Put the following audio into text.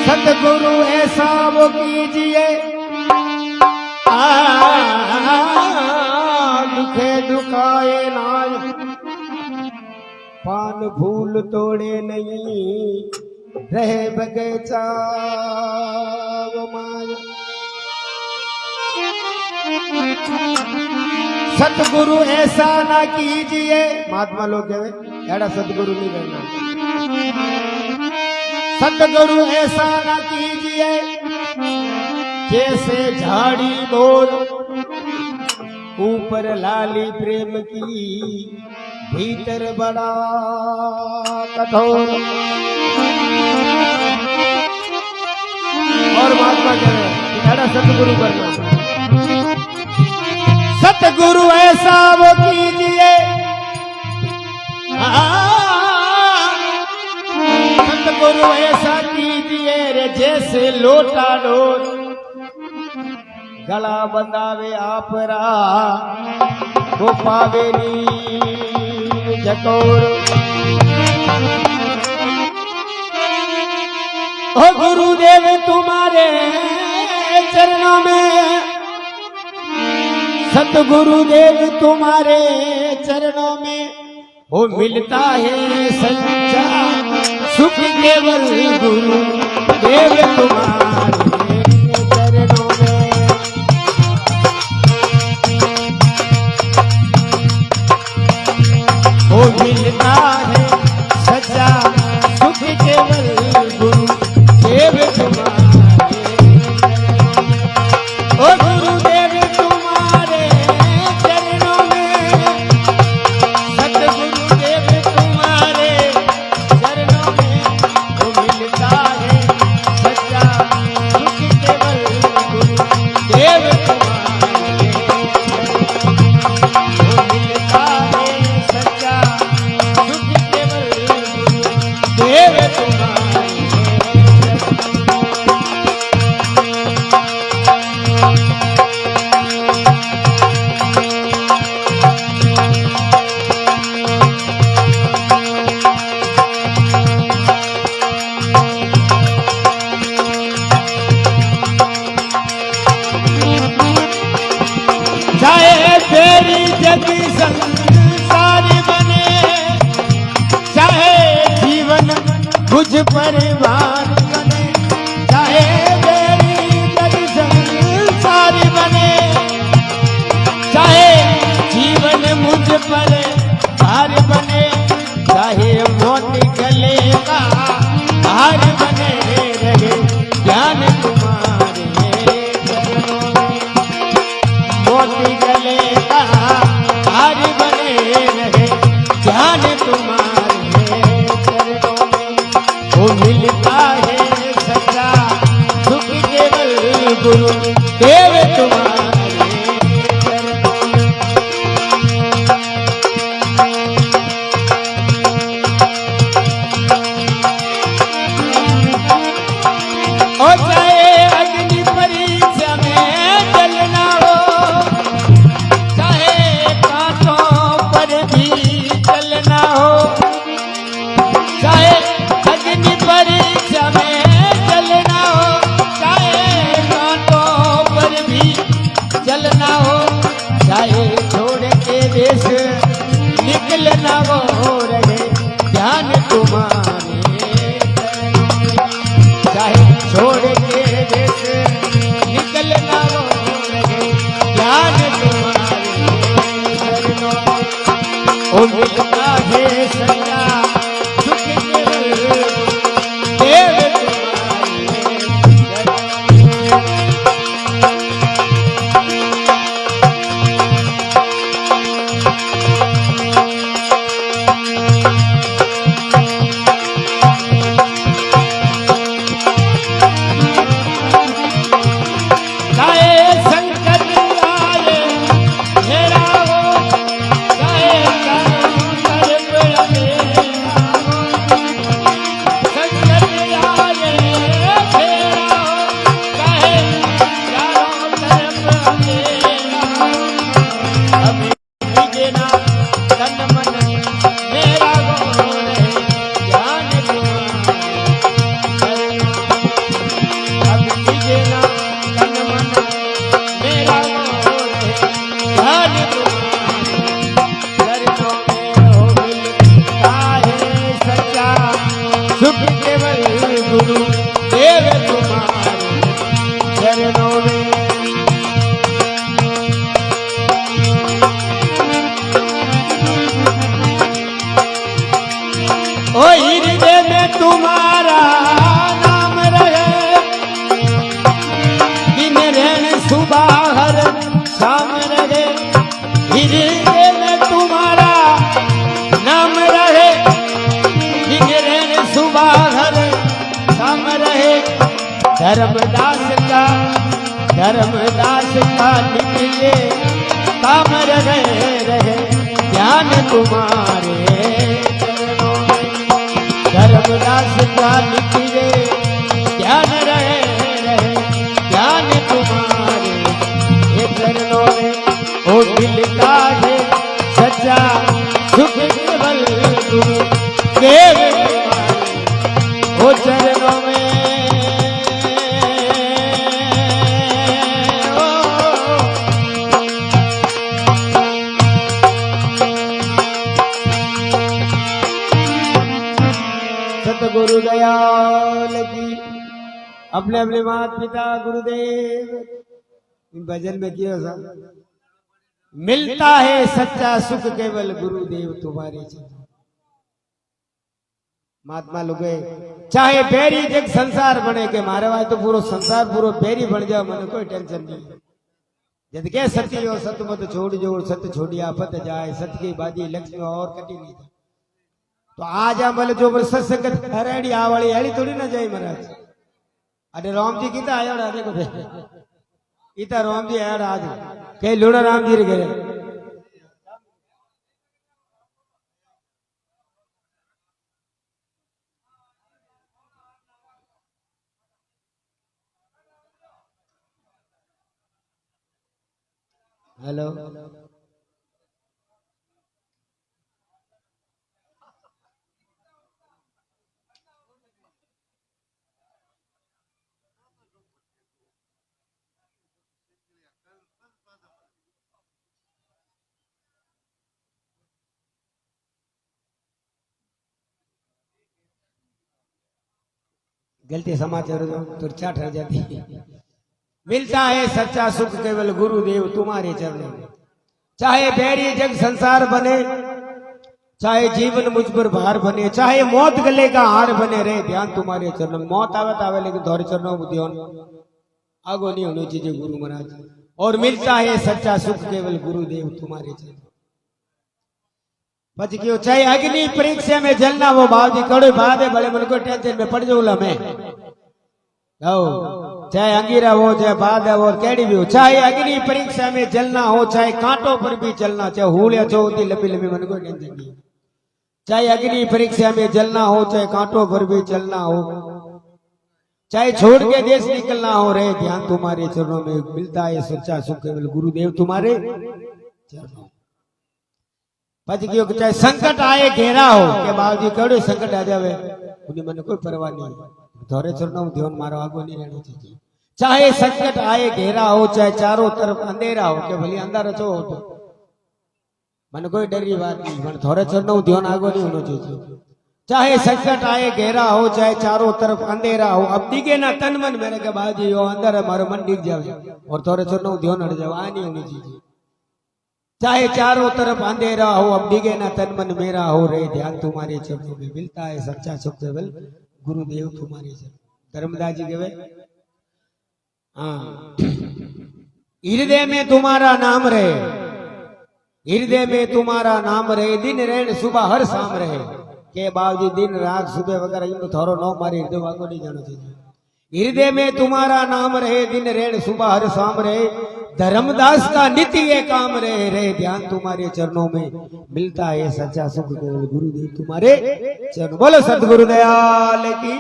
सतगुरु ऐसा वो कीजिए दुखे दुखाए नाय, पान फूल तोड़े नहीं रहे बगीचा वो माया। सतगुरु ऐसा ना कीजिए, महात्मा लोग कहे एड़ा सतगुरु नहीं करना। सतगुरु ऐसा ना कीजिए जैसे झाड़ी बोल ऊपर लाली प्रेम की भीतर बड़ा कठोर। और महात्मा कहे एड़ा सतगुरु करना। सतगुरु ऐसा वो कीजिए, सतगुरु ऐसा कीजिए रे जैसे लोटा डोर गला बंधावे आपरा वो पावे नी जटोर। ओ गुरुदेव तुम्हारे चरणों में, सतगुरुदेव तुम्हारे चरणों में वो मिलता है सच्चा सुख केवल गुरु देव तुम्हारे चरणों में। वो मिलता है सच्चा सुख केवल गुरु देव तुम्हारे। ओ गुरुदेव तुम्हारे चरणों में, सतगुरुदेव तुम्हारे चरणों में वो मिलता है सच्चा सुख केवल गुरु देव तुम्हारे। वो मिलता है सच्चा सुख केवल गुरु देव तुम्हारे। चाहे तेरी जग संसार बने, चाहे जीवन कुछ परिवार बने, चाहे तेरी जग संसार बने, चाहे जीवन मुझ पर हार बने, चाहे मौत गले का हार बने रहे ज्ञान तुम्हारे चरणों में। मोती गले का हार बने रहे ज्ञान तुम्हारे चरणों में। वो मिलता है सच्चा सुख केवल गुरु देव तुम्हारे चरणों में। ओ चाहे अग्नि परीक्षा में जलना हो, चाहे कांटों पर भी चलना हो, चाहे अग्नि परीक्षा में चलना हो, चाहे कांटों पर भी चलना हो, चाहे छोड़ के देश निकलना हो रहे ध्यान तुम्हारे चरणों में। चाहे छोड़ के देश निकलना हो रहे ध्यान तुम्हारे चरणों में। ओ मिलता है सच्चा सुख केवल देव तुम्हारे चरणों में। चाहे संकट आए घेरा हो, चाहे धर्मदास का नित्य काम रहे ध्यान तुम्हारे चरणों में। धर्मदास का नित्य ध्यान रहे ध्यान तुम्हारे चरणों में। ओ दिल का है सच्चा सुख केवल गुरु देव तुम्हारे ओ चरणों में। गुरु दयाल की अपने अपने माता पिता गुरुदेव भजन में किया सा मिलता है सच्चा सुख केवल गुरुदेव तुम्हारे चरण। महात्मा लोग चाहे बेरी जग संसार बने के मारे वाले तो पूरा संसार पूरा बेरी बन जाओ मन कोई टेंशन नहीं। जद के सती हो सत मत छोड़ जो सत छोड़िया पत जाए सत की बाजी लक्ष्मी और कटी नहीं। तो आज बोले जो सत्संग हरेड़ी आवड़ी हेड़ी थोड़ी ना जाए महाराज। अरे राम जी की आया देखो इता राम जी आया आज कई लूड़ा राम जी गए। हेलो गलती समाचार तो चाट रह जाती। मिलता है सच्चा सुख केवल गुरुदेव तुम्हारे चरणों में। चाहे बैरी जग संसार बने चाहे जीवन मुझ पर भार बने चाहे मौत गले का हार बने रहे ध्यान तुम्हारे चरणों में। मौत आवे लेकिन थोड़े चरणों में ध्यान आगो नहीं होनी चाहिए गुरु महाराज। और मिलता है सच्चा सुख केवल गुरुदेव तुम्हारे चरणों। बच क्यों चाहे अग्नि परीक्षा में जलना वो बावजी कड़े बाद है भले मन को टेंशन में पड़ जाऊला मैं चाहे अंगीरा हो चाहे बाद है और कैडी भी हो। चाहे अग्नि परीक्षा में जलना हो चाहे कांटों पर भी चलना चाहे हूल या चौथी लंबी लंबी मन को टेंशन नहीं। चाहे अग्नि परीक्षा में जलना हो चाहे कांटों पर भी चलना हो चाहे छोड़ के देश निकलना हो रहे ध्यान तुम्हारे चरणों में। मिलता है सच्चा सुख केवल गुरुदेव तुम्हारे चरणों। बच गयो चाहे संकट आए घेरा हो के बावजूद कड़े संकट आ जावे उन्हें मन कोई परवाह नहीं। थोड़े चरणों में ध्यान मारो आगो नहीं रहना चाहिए। चाहे संकट आए घेरा हो चाहे चारों तरफ अंधेरा हो के भले अंधारा चो हो तो मन कोई डरी बात नहीं। मन थोड़े चरणों में ध्यान आगो नहीं होना चाहिए। चाहे संकट आए घेरा हो चाहे चारों तरफ अंधेरा हो अब दिखे ना तन मन मेरे के बाजी हो अंदर है मारो मन दिख जावे और थोड़े चरणों में ध्यान हट जाए आ नहीं होनी चाहिए। चाहे चारों तरफ अंधेरा हो अब दिखे ना तन मन मेरा हो रहे ध्यान तुम्हारे चरणों में। मिलता है सच्चा सुख केवल गुरुदेव तुम्हारे चरणों। धर्मदास जी कहे हाँ हृदय में तुम्हारा नाम रहे हृदय में तुम्हारा नाम रहे दिन रहन सुबह हर शाम रहे के बावजूद दिन रात सुबह वगैरह थोरो नो मारे हृदय वाको नहीं जाना चाहिए। हृदय में तुम्हारा नाम रहे दिन रहन सुबह हर शाम रहे धर्मदास का नित्य ये काम रहे ध्यान तुम्हारे चरणों में। मिलता है सच्चा सुख केवल गुरुदेव तुम्हारे चरणों। बोलो सतगुरु दयाल की।